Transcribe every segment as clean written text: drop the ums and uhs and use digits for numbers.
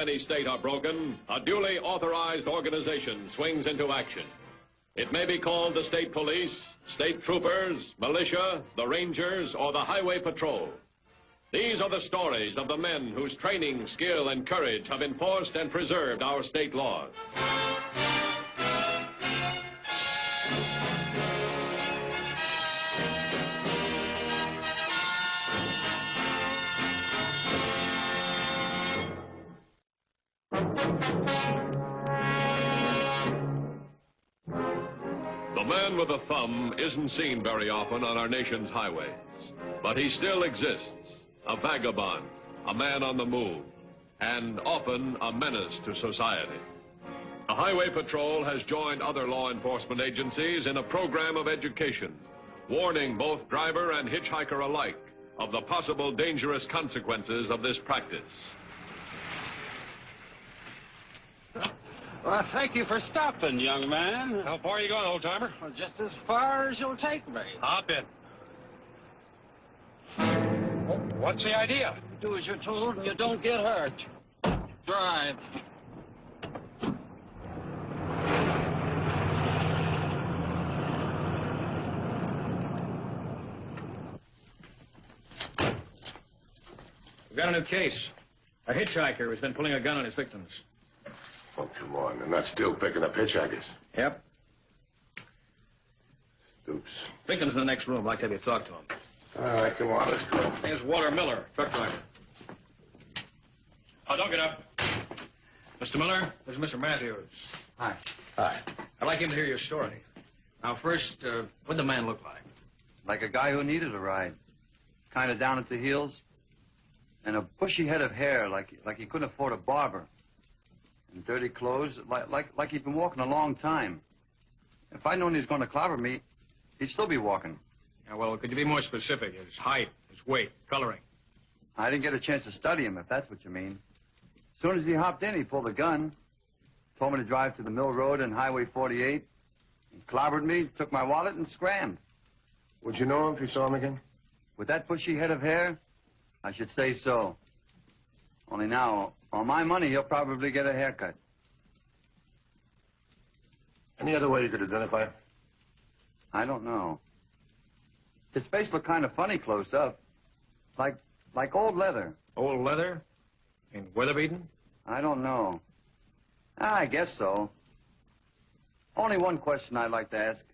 any state are broken, a duly authorized organization swings into action. It may be called the state police, state troopers, militia, the rangers, or the highway patrol. These are the stories of the men whose training, skill, and courage have enforced and preserved our state laws. The man with a thumb isn't seen very often on our nation's highways, but he still exists. A vagabond, a man on the move, and often a menace to society. The Highway Patrol has joined other law enforcement agencies in a program of education, warning both driver and hitchhiker alike of the possible dangerous consequences of this practice. Well, thank you for stopping, young man. How far are you going, old-timer? Well, just as far as you'll take me. Hop in. What's the idea? You do as you're told and you don't get hurt. Drive. We've got a new case. A hitchhiker who's been pulling a gun on his victims. Oh, come on. They're not still picking up hitchhikers. Yep. Stoops. Victim's in the next room. I'd like to have you talk to him. All right, come on, let's go. Here's Walter Miller, truck driver. Oh, don't get up. Mr. Miller, this is Mr. Matthews. Hi. Hi. I'd like him to hear your story. Now, first, what'd the man look like? Like a guy who needed a ride. Kind of down at the heels. And a bushy head of hair, like he couldn't afford a barber. And dirty clothes, like he'd been walking a long time. If I'd known he was going to clobber me, he'd still be walking. Yeah, well, could you be more specific? His height, his weight, coloring. I didn't get a chance to study him, if that's what you mean. As soon as he hopped in, he pulled a gun. Told me to drive to the Mill Road and Highway 48. He clobbered me, took my wallet, and scrammed. Would you know him if you saw him again? With that bushy head of hair, I should say so. Only now, on my money, he'll probably get a haircut. Any other way you could identify him? I don't know. His face looked kind of funny close up. Like old leather. Old leather? And weather-beaten? I don't know. I guess so. Only one question I'd like to ask.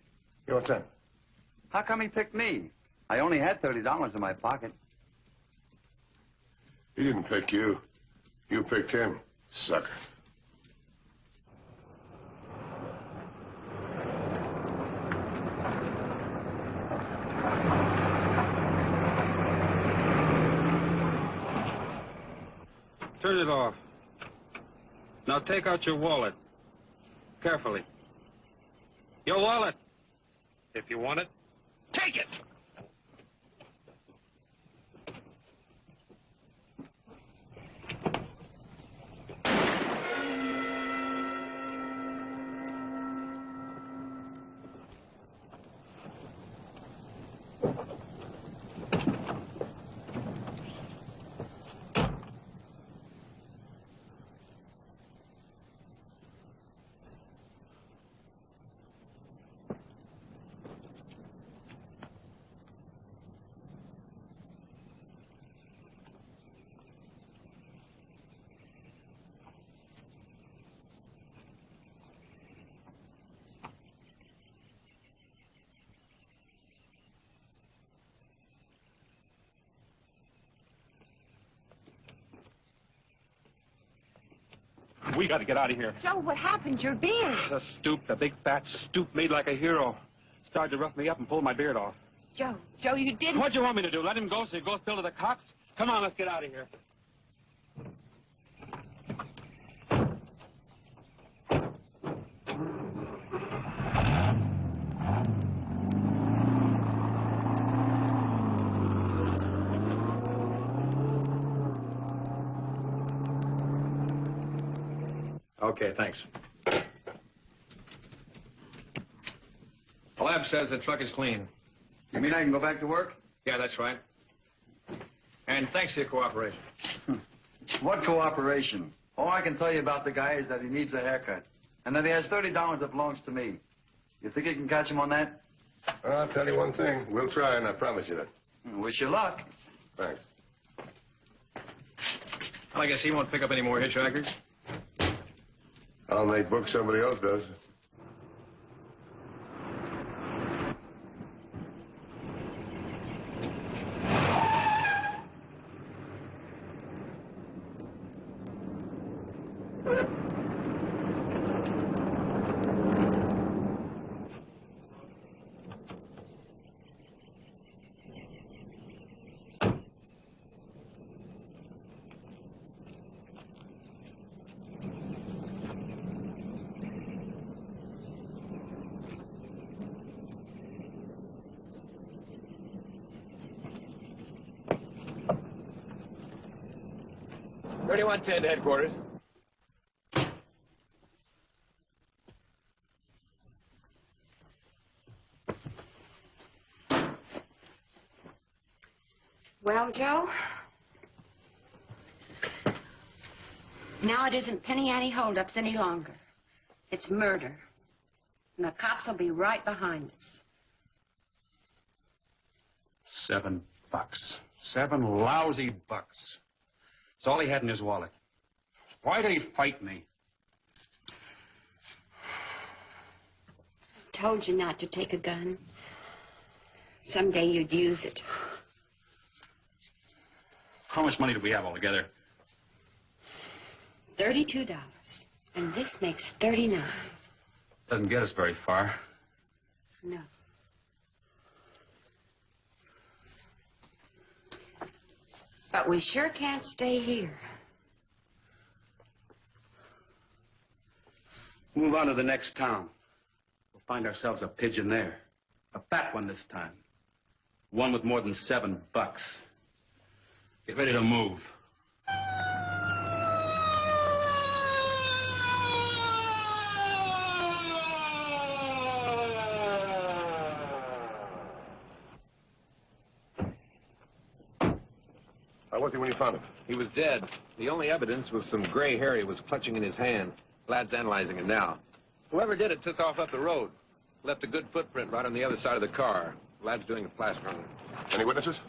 Yeah, what's that? How come he picked me? I only had $30 in my pocket. He didn't pick you. You picked him, sucker. Turn it off. Now take out your wallet. Carefully. Your wallet. If you want it, take it! We got to get out of here. Joe, what happened? Your beard. The stoop, the big fat stoop made like a hero. Started to rough me up and pull my beard off. Joe, you didn't... What'd you want me to do? Let him go so he goes still to the cops? Come on, let's get out of here. Okay, thanks. The lab says the truck is clean. You mean I can go back to work? Yeah, that's right. And thanks for your cooperation. What cooperation? All I can tell you about the guy is that he needs a haircut, and that he has $30 that belongs to me. You think you can catch him on that? Well, I'll tell you one thing. We'll try, and I promise you that. Wish you luck. Thanks. I guess he won't pick up any more hitchhikers. I'll make books somebody else does. .10 to headquarters. Well, Joe, now it isn't penny ante holdups any longer. It's murder. And the cops will be right behind us. $7. $7 lousy bucks. It's all he had in his wallet. Why did he fight me? Told you not to take a gun. Someday you'd use it. How much money do we have altogether? $32. And this makes 39. Doesn't get us very far. No. But we sure can't stay here. Move on to the next town. We'll find ourselves a pigeon there. A fat one this time. One with more than $7. Get ready to move. How was he when you found him? He was dead. The only evidence was some gray hair he was clutching in his hand. Lad's analyzing it now. Whoever did it took off up the road. Left a good footprint right on the other side of the car. Lad's doing a plaster on it. Any witnesses?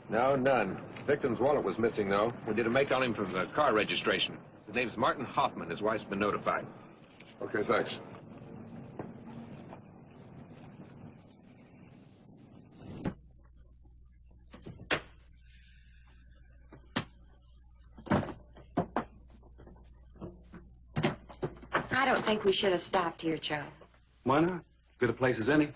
No, none. Victim's wallet was missing, though. We did a make on him from the car registration. His name's Martin Hoffman. His wife's been notified. Okay, thanks. I don't think we should have stopped here, Joe. Why not? Good a place as any.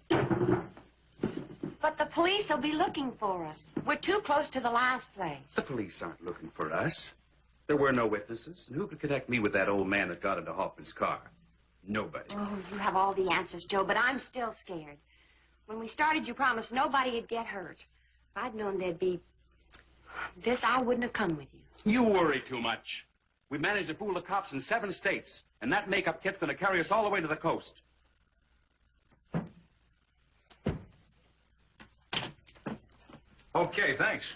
But the police will be looking for us. We're too close to the last place. The police aren't looking for us. There were no witnesses. And who could connect me with that old man that got into Hoffman's car? Nobody. Oh, you have all the answers, Joe, but I'm still scared. When we started, you promised nobody'd get hurt. If I'd known there'd be this, I wouldn't have come with you. You worry too much. We managed to fool the cops in 7 states, and that makeup kit's going to carry us all the way to the coast. Okay, thanks.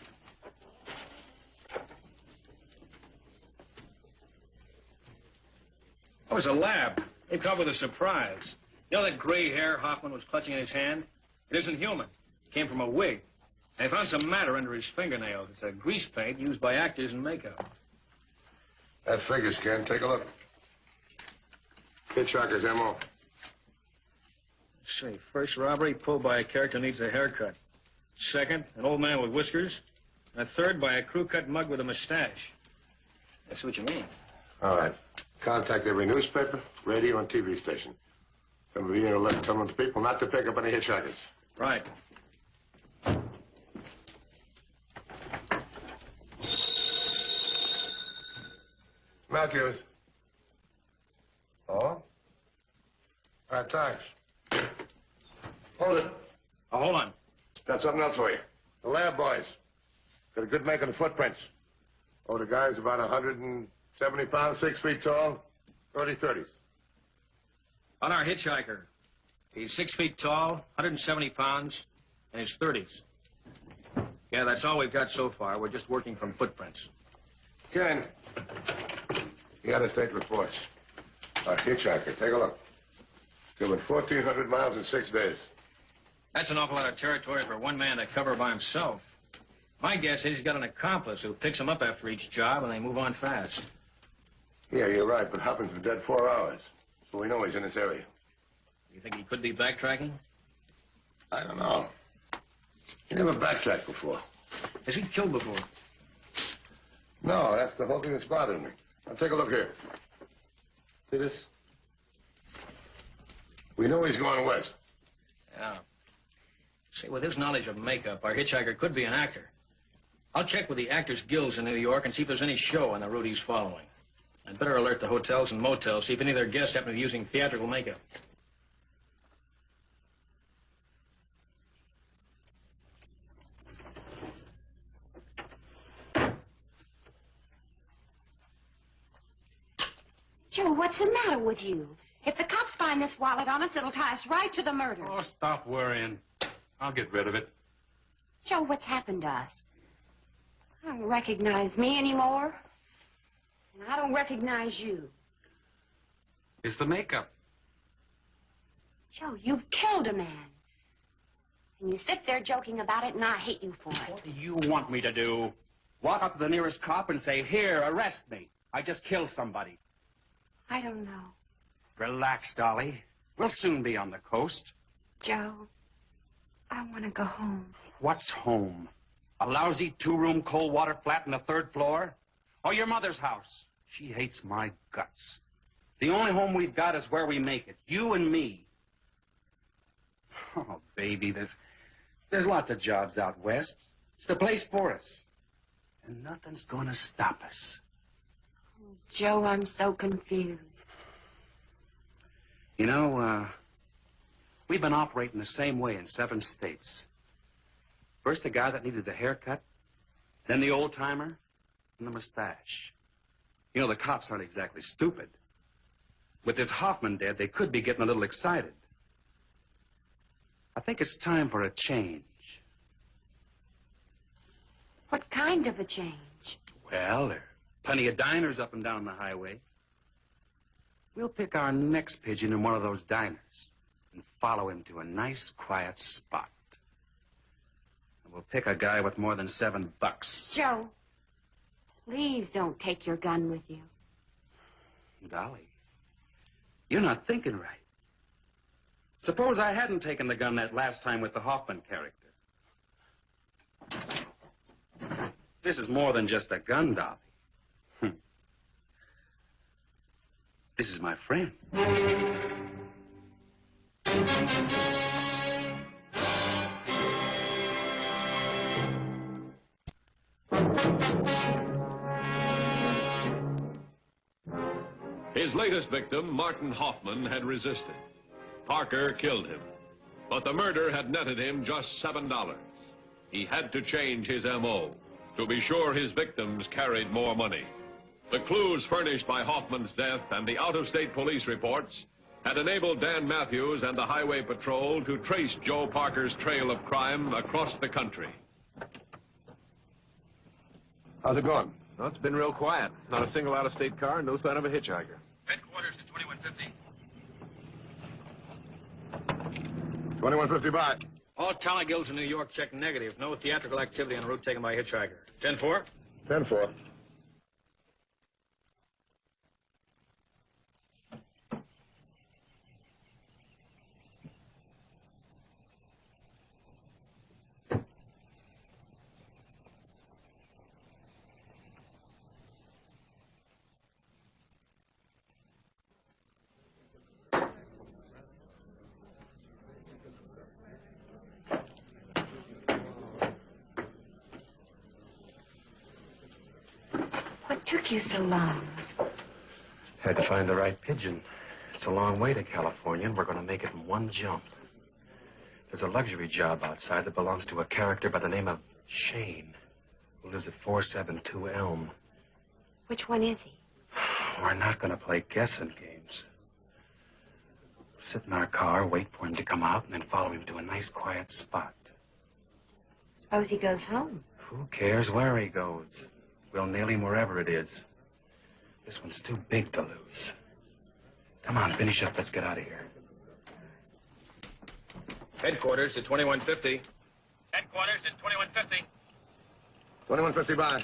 Oh, it's a lab. They come with a surprise. You know that gray hair Hoffman was clutching in his hand? It isn't human. It came from a wig. They found some matter under his fingernails. It's a grease paint used by actors in makeup. That figure scan, take a look. Hitchhiker's M.O. Say, first robbery pulled by a character needs a haircut. Second, an old man with whiskers. And a third by a crew-cut mug with a mustache. That's what you mean. All right. Contact every newspaper, radio, and TV station. Some of you are left telling the people not to pick up any hitchhikers. Right. Matthews. Oh? All right, thanks. Hold it. Oh, hold on. Got something else for you. The lab boys. Got a good make on the footprints. Oh, the guy's about 170 pounds, 6 feet tall, early 30s. On our hitchhiker. He's 6 feet tall, 170 pounds, and his 30s. Yeah, that's all we've got so far. We're just working from footprints. Ken, the out-of-state reports. A hitchhiker. Take a look. Doing 1,400 miles in 6 days. That's an awful lot of territory for one man to cover by himself. My guess is he's got an accomplice who picks him up after each job and they move on fast. Yeah, you're right, but Hopkins been dead 4 hours. So we know he's in this area. You think he could be backtracking? I don't know. He never backtracked before. Has he killed before? No, that's the whole thing that's bothering me. Now, take a look here. See this? We know he's going west. Yeah. See, with his knowledge of makeup, our hitchhiker could be an actor. I'll check with the Actors Guilds in New York and see if there's any show on the route he's following. I'd better alert the hotels and motels, see if any of their guests happen to be using theatrical makeup. Joe, what's the matter with you? If the cops find this wallet on us, it'll tie us right to the murder. Oh, stop worrying. I'll get rid of it. Joe, what's happened to us? I don't recognize me anymore. And I don't recognize you. It's the makeup. Joe, you've killed a man. And you sit there joking about it, and I hate you for it. What do you want me to do? Walk up to the nearest cop and say, "Here, arrest me. I just killed somebody." I don't know. Relax, Dolly. We'll soon be on the coast. Joe, I want to go home. What's home? A lousy 2-room cold water flat on the 3rd floor? Or your mother's house? She hates my guts. The only home we've got is where we make it. You and me. Oh, baby, there's lots of jobs out west. It's the place for us. And nothing's gonna stop us. Joe, I'm so confused. You know, we've been operating the same way in 7 states. First the guy that needed the haircut, then the old-timer, and the mustache. You know, the cops aren't exactly stupid. With this Hoffman dead, they could be getting a little excited. I think it's time for a change. What kind of a change? Well, there are plenty of diners up and down the highway. We'll pick our next pigeon in one of those diners and follow him to a nice, quiet spot. And we'll pick a guy with more than $7. Joe, please don't take your gun with you. Dolly, you're not thinking right. Suppose I hadn't taken the gun that last time with the Hoffman character. This is more than just a gun, Dolly. This is my friend. His latest victim, Martin Hoffman, had resisted. Parker killed him. But the murder had netted him just $7. He had to change his M.O. to be sure his victims carried more money. The clues furnished by Hoffman's death and the out-of-state police reports had enabled Dan Matthews and the Highway Patrol to trace Joe Parker's trail of crime across the country. How's it going? Well, it's been real quiet. Not a single out-of-state car and no sign of a hitchhiker. Headquarters to 2150. 2150 by. All talent guilds in New York checked negative. No theatrical activity on the route taken by a hitchhiker. 10-4. 10-4. What took you so long? Had to find the right pigeon. It's a long way to California, and we're going to make it in one jump. There's a luxury job outside that belongs to a character by the name of Shane, who lives at 472 Elm. Which one is he? We're not going to play guessing games. Sit in our car, wait for him to come out, and then follow him to a nice, quiet spot. Suppose he goes home. Who cares where he goes? We'll nail him wherever it is. This one's too big to lose. Come on, finish up. Let's get out of here. Headquarters at 2150. Headquarters at 2150. 2150 by.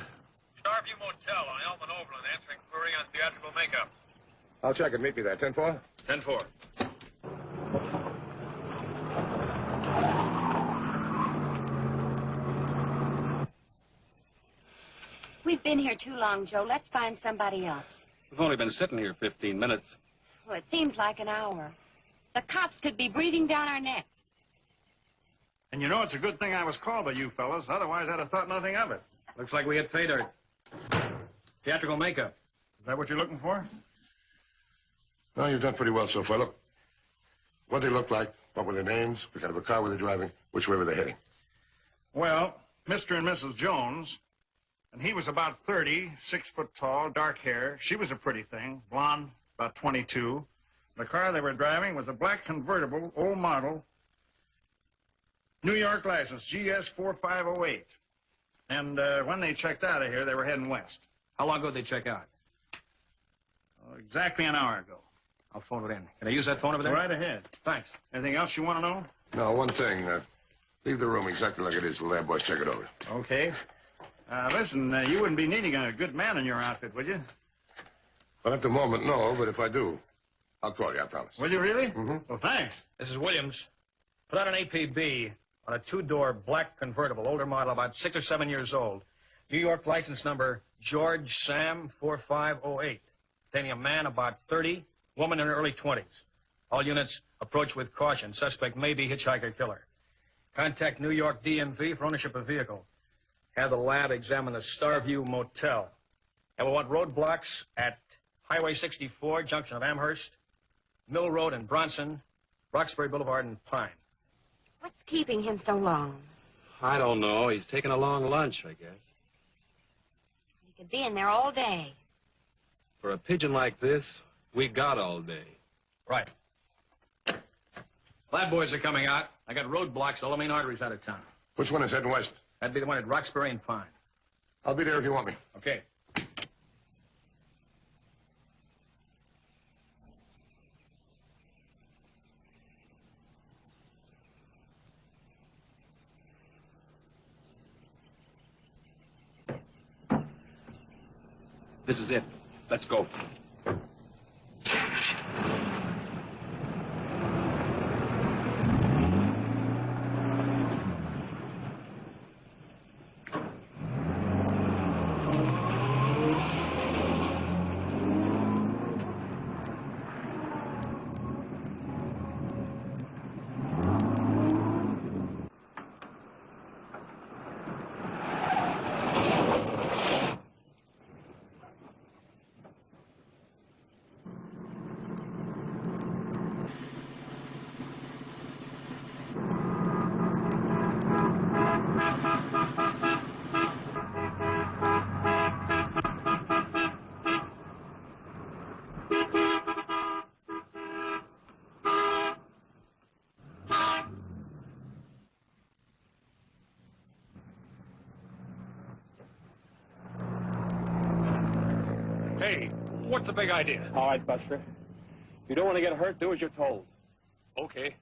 Starview Motel on Elman Overland, answering query on theatrical makeup. I'll check it. Meet me there. 10-4? 10-4. We've been here too long, Joe. Let's find somebody else. We've only been sitting here 15 minutes. Well, it seems like an hour. The cops could be breathing down our necks. And you know, it's a good thing I was called by you fellas. Otherwise, I'd have thought nothing of it. Looks like we hit pay dirt. Theatrical makeup. Is that what you're looking for? No, you've done pretty well so far. Look, what they look like, what were their names, what kind of a car were they driving, which way were they heading? Well, Mr. and Mrs. Jones, and he was about 30, 6 foot tall, dark hair. She was a pretty thing, blonde, about 22. The car they were driving was a black convertible, old model, New York license, GS 4508. And when they checked out of here, they were heading west. How long ago did they check out? Exactly an hour ago. I'll phone it in. Can I use that phone over there? Right ahead. Thanks. Anything else you want to know? No, one thing. Leave the room exactly like it is. The lab boys check it over. Okay. Listen, you wouldn't be needing a good man in your outfit, would you? Well, at the moment, no, but if I do, I'll call you, I promise. Will you really? Mm-hmm. Well, thanks. This is Williams. Put out an APB on a two-door black convertible, older model, about 6 or 7 years old. New York license number George Sam 4508. Containing a man about 30, woman in her early 20s. All units approach with caution. Suspect may be hitchhiker killer. Contact New York DMV for ownership of vehicle. Have the lab examine the Starview Motel. And we want roadblocks at Highway 64, junction of Amherst, Mill Road and Bronson, Roxbury Boulevard and Pine. What's keeping him so long? I don't know. He's taking a long lunch, I guess. He could be in there all day. For a pigeon like this, we got all day. Right. Lab boys are coming out. I got roadblocks all the main arteries out of town. Which one is heading west? That'd be the one at Roxbury and Pine. I'll be there if you want me. Okay. This is it. Let's go. Hey, what's the big idea? All right, Buster. If you don't want to get hurt, do as you're told. Okay.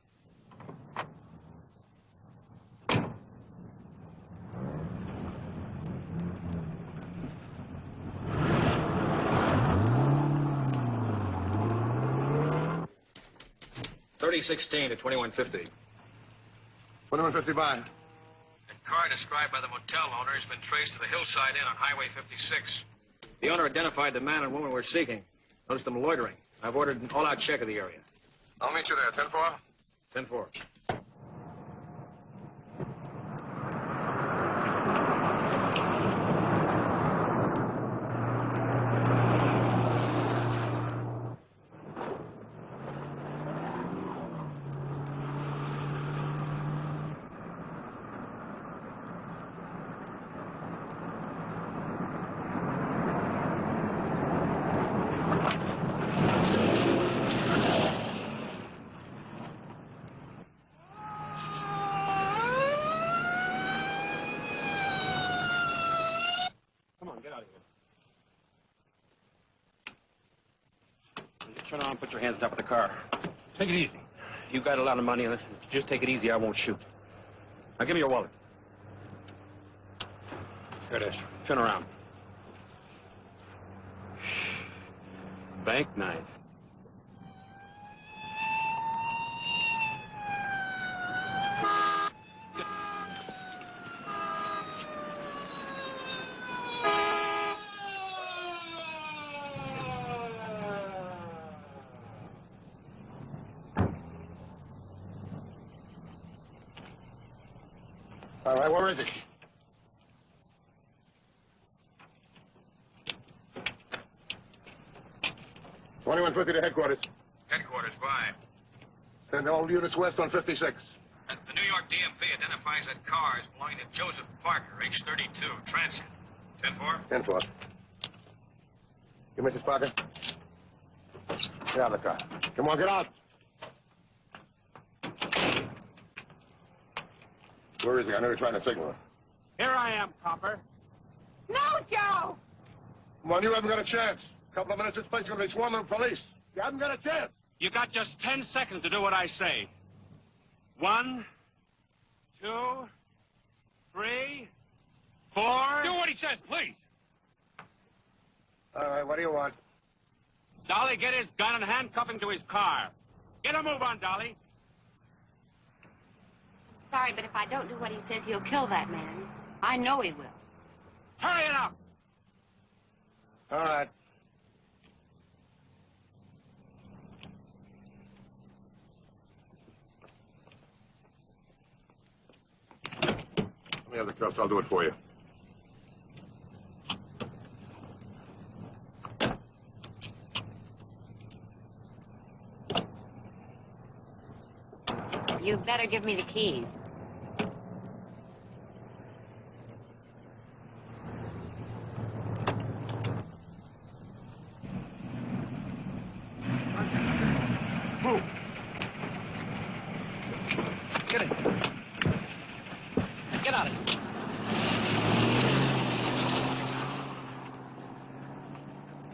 $30.16 to 21.50. 2150 by. The car described by the motel owner has been traced to the Hillside Inn on Highway 56. The owner identified the man and woman we're seeking. Noticed them loitering. I've ordered an all-out check of the area. I'll meet you there. 10-4? 10-4. Turn around and put your hands on top of the car. Take it easy. You got a lot of money in it. Just take it easy. I won't shoot. Now, give me your wallet. Here it is. Turn around. Bank knife. All right, where is it? $21.50 to headquarters. Headquarters, why? Send all units west on 56. The New York DMV identifies that car as belonging to Joseph Parker, age 32, transit. 10-4? 10-4. You, Mrs. Parker? Get out of the car. Come on, get out. Where is he? I know you're trying to signal her. Here I am, copper. No, Joe! Come on, you haven't got a chance. A couple of minutes, this place is going to be swarming with police. You haven't got a chance. You got just 10 seconds to do what I say. 1, 2, 3, 4... Do what he says, please. All right, what do you want? Dolly, get his gun and handcuff him to his car. Get a move on, Dolly. Sorry, but if I don't do what he says, he'll kill that man. I know he will. Hurry it up. All right. Let me have the cuffs. I'll do it for you. You better give me the keys. Move. Get in. Get out of here.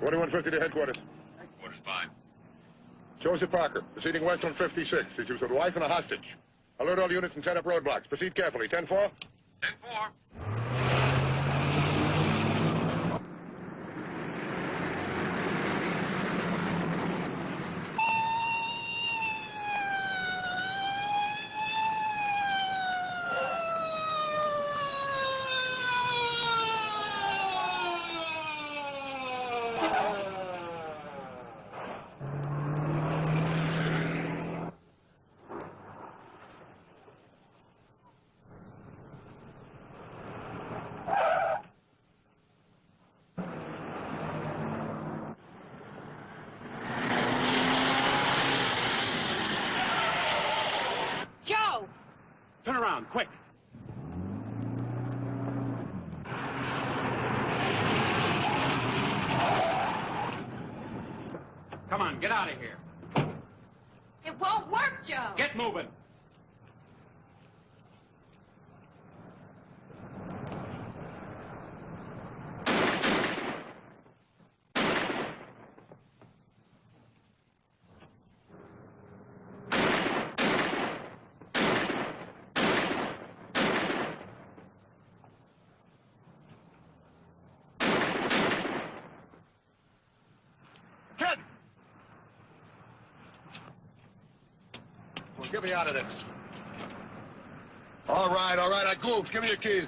$21.50 to headquarters. Headquarters, fine. Joseph Parker, proceeding west on 56. He's with a wife and a hostage. Alert all units and set up roadblocks. Proceed carefully. 10-4. 10-4. Joe! Turn around, quick. Come on, get out of here. It won't work, Joe! Get moving. Kid! Well, get me out of this. All right, I goofed. Give me your keys.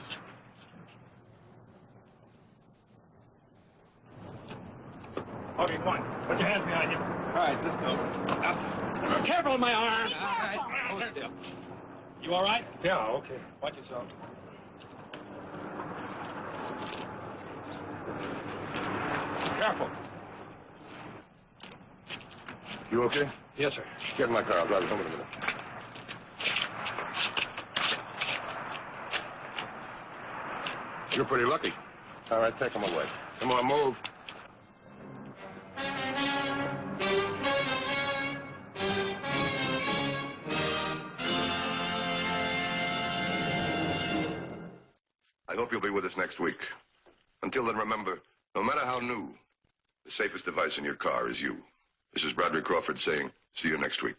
Okay, come on. Put your hands behind you. All right, let's go. Now, careful with my arm. Be careful. Hold still. You all right? Yeah, okay. Watch yourself. Careful. You okay? Yes, sir. Get in my car. I'll drive you home in a minute. You're pretty lucky. All right, take him away. Come on, move. I hope you'll be with us next week. Until then, remember, no matter how new, the safest device in your car is you. This is Bradley Crawford saying, see you next week.